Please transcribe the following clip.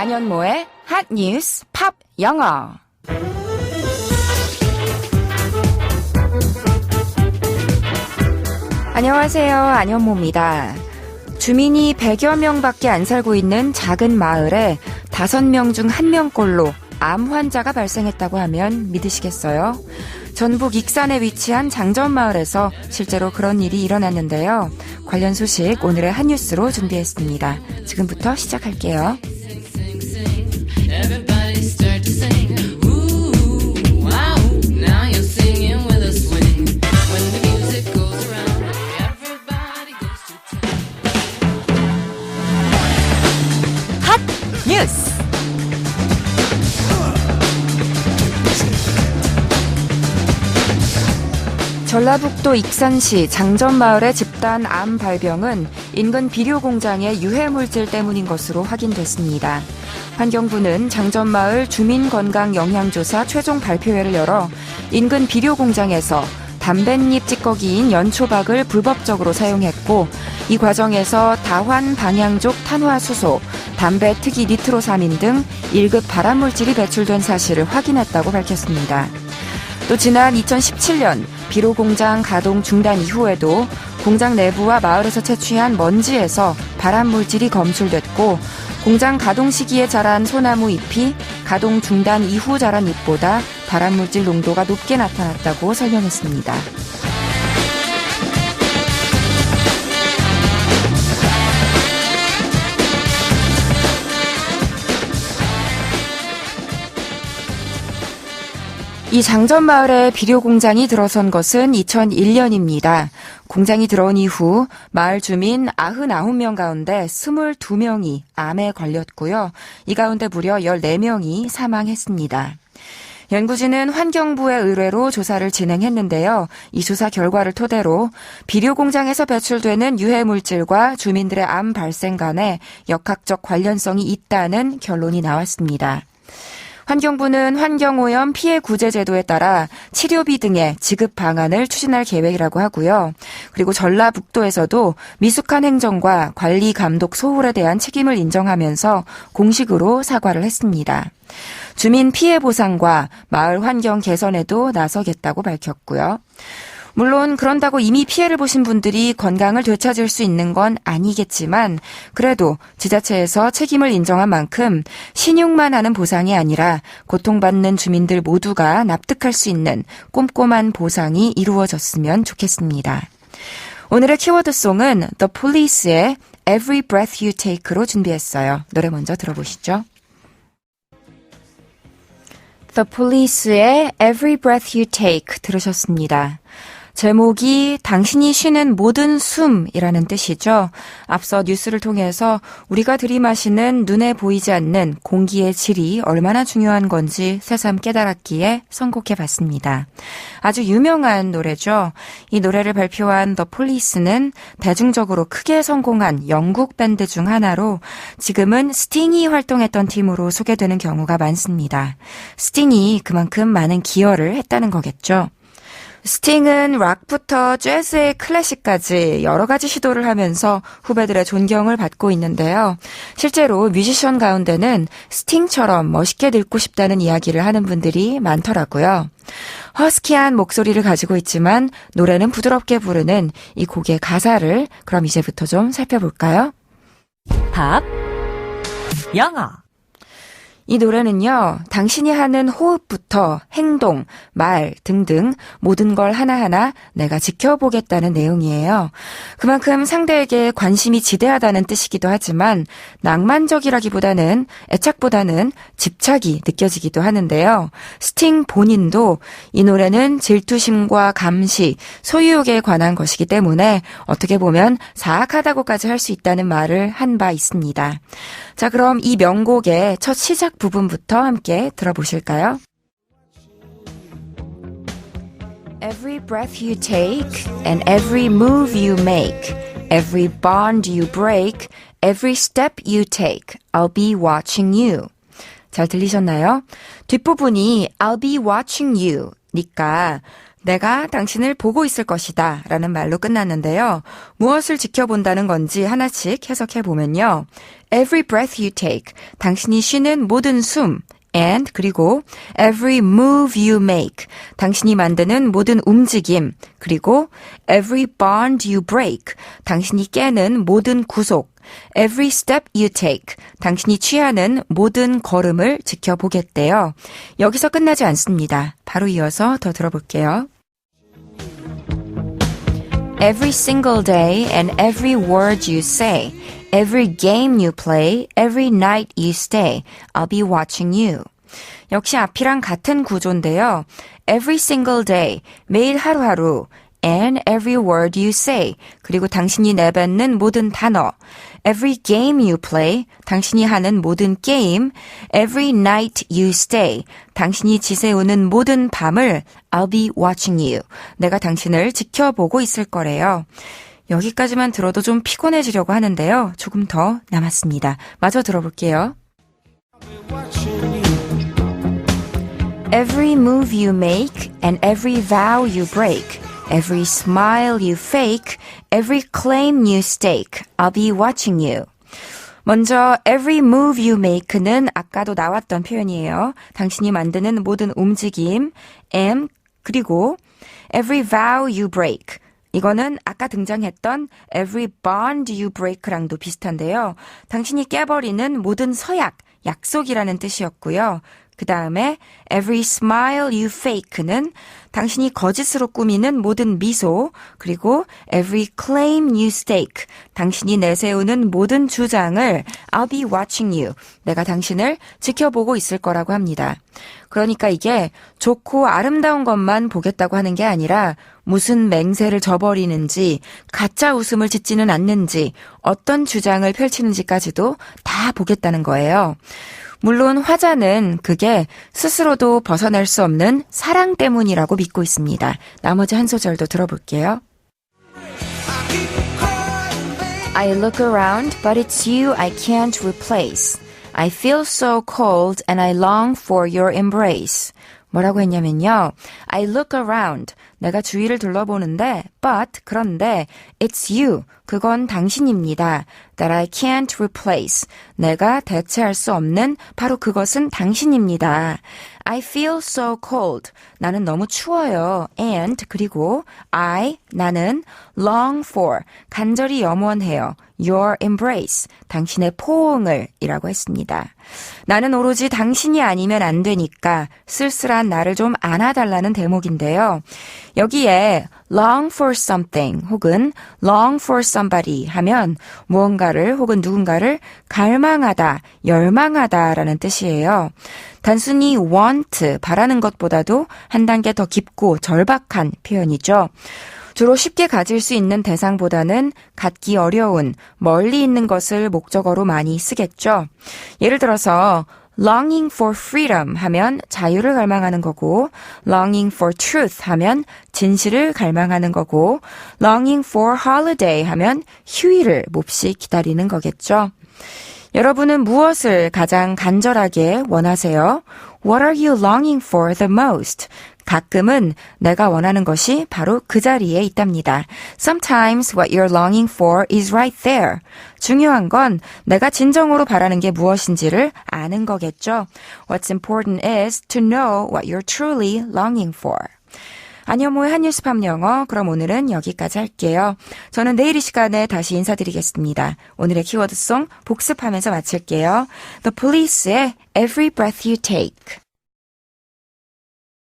안현모의 핫 뉴스 팝 영어. 안녕하세요. 안현모입니다. 주민이 100여 명밖에 안 살고 있는 작은 마을에 5명 중 1명꼴로 암 환자가 발생했다고 하면 믿으시겠어요? 전북 익산에 위치한 장전마을에서 실제로 그런 일이 일어났는데요. 관련 소식 오늘의 핫뉴스로 준비했습니다. 지금부터 시작할게요. 핫 뉴스. 전라북도 익산시 장전마을의 집단 암 발병은 인근 비료 공장의 유해 물질 때문인 것으로 확인됐습니다. 환경부는 장전마을 주민건강영향조사 최종 발표회를 열어 인근 비료 공장에서 담뱃잎 찌꺼기인 연초박을 불법적으로 사용했고 이 과정에서 다환 방향족 탄화수소, 담배 특이 니트로사민 등 1급 발암물질이 배출된 사실을 확인했다고 밝혔습니다. 또 지난 2017년 비료공장 가동 중단 이후에도 공장 내부와 마을에서 채취한 먼지에서 발암물질이 검출됐고 공장 가동 시기에 자란 소나무 잎이 가동 중단 이후 자란 잎보다 발암물질 농도가 높게 나타났다고 설명했습니다. 이 장전마을에 비료 공장이 들어선 것은 2001년입니다. 공장이 들어온 이후 마을 주민 99명 가운데 22명이 암에 걸렸고요. 이 가운데 무려 14명이 사망했습니다. 연구진은 환경부의 의뢰로 조사를 진행했는데요. 이 조사 결과를 토대로 비료 공장에서 배출되는 유해 물질과 주민들의 암 발생 간에 역학적 관련성이 있다는 결론이 나왔습니다. 환경부는 환경오염 피해 구제 제도에 따라 치료비 등의 지급 방안을 추진할 계획이라고 하고요. 그리고 전라북도에서도 미숙한 행정과 관리 감독 소홀에 대한 책임을 인정하면서 공식으로 사과를 했습니다. 주민 피해 보상과 마을 환경 개선에도 나서겠다고 밝혔고요. 물론 그런다고 이미 피해를 보신 분들이 건강을 되찾을 수 있는 건 아니겠지만 그래도 지자체에서 책임을 인정한 만큼 신용만 하는 보상이 아니라 고통받는 주민들 모두가 납득할 수 있는 꼼꼼한 보상이 이루어졌으면 좋겠습니다. 오늘의 키워드송은 The Police의 Every Breath You Take로 준비했어요. 노래 먼저 들어보시죠. The Police의 Every Breath You Take 들으셨습니다. 제목이 당신이 쉬는 모든 숨이라는 뜻이죠. 앞서 뉴스를 통해서 우리가 들이마시는 눈에 보이지 않는 공기의 질이 얼마나 중요한 건지 새삼 깨달았기에 선곡해봤습니다. 아주 유명한 노래죠. 이 노래를 발표한 The Police는 대중적으로 크게 성공한 영국 밴드 중 하나로 지금은 스팅이 활동했던 팀으로 소개되는 경우가 많습니다. 스팅이 그만큼 많은 기여를 했다는 거겠죠. 스팅은 락부터 재즈의 클래식까지 여러 가지 시도를 하면서 후배들의 존경을 받고 있는데요. 실제로 뮤지션 가운데는 스팅처럼 멋있게 늙고 싶다는 이야기를 하는 분들이 많더라고요. 허스키한 목소리를 가지고 있지만 노래는 부드럽게 부르는 이 곡의 가사를 그럼 이제부터 좀 살펴볼까요? 팝 영어. 이 노래는요, 당신이 하는 호흡부터 행동, 말 등등 모든 걸 하나하나 내가 지켜보겠다는 내용이에요. 그만큼 상대에게 관심이 지대하다는 뜻이기도 하지만 낭만적이라기보다는 애착보다는 집착이 느껴지기도 하는데요. 스팅 본인도 이 노래는 질투심과 감시, 소유욕에 관한 것이기 때문에 어떻게 보면 사악하다고까지 할 수 있다는 말을 한 바 있습니다. 자, 그럼 이 명곡의 첫 시작 부분부터 함께 들어보실까요? Every breath you take and every move you make, every bond you break, every step you take, I'll be watching you. 잘 들리셨나요? 뒷부분이 I'll be watching you 니까 내가 당신을 보고 있을 것이다 라는 말로 끝났는데요. 무엇을 지켜본다는 건지 하나씩 해석해 보면요. Every breath you take, 당신이 쉬는 모든 숨. And 그리고 every move you make, 당신이 만드는 모든 움직임. 그리고 every bond you break, 당신이 깨는 모든 구속. Every step you take, 당신이 취하는 모든 걸음을 지켜보겠대요. 여기서 끝나지 않습니다. 바로 이어서 더 들어볼게요. Every single day and every word you say, every game you play, every night you stay, I'll be watching you. 역시 앞이랑 같은 구조인데요. Every single day, 매일 하루하루, and every word you say, 그리고 당신이 내뱉는 모든 단어, every game you play, 당신이 하는 모든 게임, every night you stay, 당신이 지새우는 모든 밤을 I'll be watching you, 내가 당신을 지켜보고 있을 거래요. 여기까지만 들어도 좀 피곤해지려고 하는데요. 조금 더 남았습니다. 마저 들어볼게요. Every move you make and every vow you break, every smile you fake, every claim you stake, I'll be watching you. 먼저 every move you make는 아까도 나왔던 표현이에요. 당신이 만드는 모든 움직임, 그리고 every vow you break. 이거는 아까 등장했던 every bond you break랑도 비슷한데요. 당신이 깨버리는 모든 서약, 약속이라는 뜻이었고요. 그 다음에 every smile you fake는 당신이 거짓으로 꾸미는 모든 미소, 그리고 every claim you stake, 당신이 내세우는 모든 주장을 I'll be watching you, 내가 당신을 지켜보고 있을 거라고 합니다. 그러니까 이게 좋고 아름다운 것만 보겠다고 하는 게 아니라 무슨 맹세를 저버리는지, 가짜 웃음을 짓지는 않는지, 어떤 주장을 펼치는지까지도 다 보겠다는 거예요. 물론 화자는 그게 스스로도 벗어날 수 없는 사랑 때문이라고 믿고 있습니다. 나머지 한 소절도 들어볼게요. I look around, but it's you I can't replace. I feel so cold and I long for your embrace. 뭐라고 했냐면요. I look around. 내가 주위를 둘러보는데, but, 그런데, it's you. 그건 당신입니다. That I can't replace. 내가 대체할 수 없는 바로 그것은 당신입니다. I feel so cold. 나는 너무 추워요. And, 그리고 나는 long for. 간절히 염원해요. Your embrace. 당신의 포옹을 이라고 했습니다. 나는 오로지 당신이 아니면 안 되니까 쓸쓸한 나를 좀 안아달라는 대목인데요. 여기에 long for something 혹은 long for somebody 하면 무언가를 혹은 누군가를 갈망하다, 열망하다라는 뜻이에요. 단순히 want, 바라는 것보다도 한 단계 더 깊고 절박한 표현이죠. 주로 쉽게 가질 수 있는 대상보다는 갖기 어려운, 멀리 있는 것을 목적어로 많이 쓰겠죠. 예를 들어서 longing for freedom 하면 자유를 갈망하는 거고, longing for truth 하면 진실을 갈망하는 거고, longing for holiday 하면 휴일을 몹시 기다리는 거겠죠. 여러분은 무엇을 가장 간절하게 원하세요? What are you longing for the most? 가끔은 내가 원하는 것이 바로 그 자리에 있답니다. Sometimes what you're longing for is right there. 중요한 건 내가 진정으로 바라는 게 무엇인지를 아는 거겠죠. What's important is to know what you're truly longing for. 안현모의 한뉴스팝 영어, 그럼 오늘은 여기까지 할게요. 저는 내일 이 시간에 다시 인사드리겠습니다. 오늘의 키워드송 복습하면서 마칠게요. The Police의 Every Breath You Take.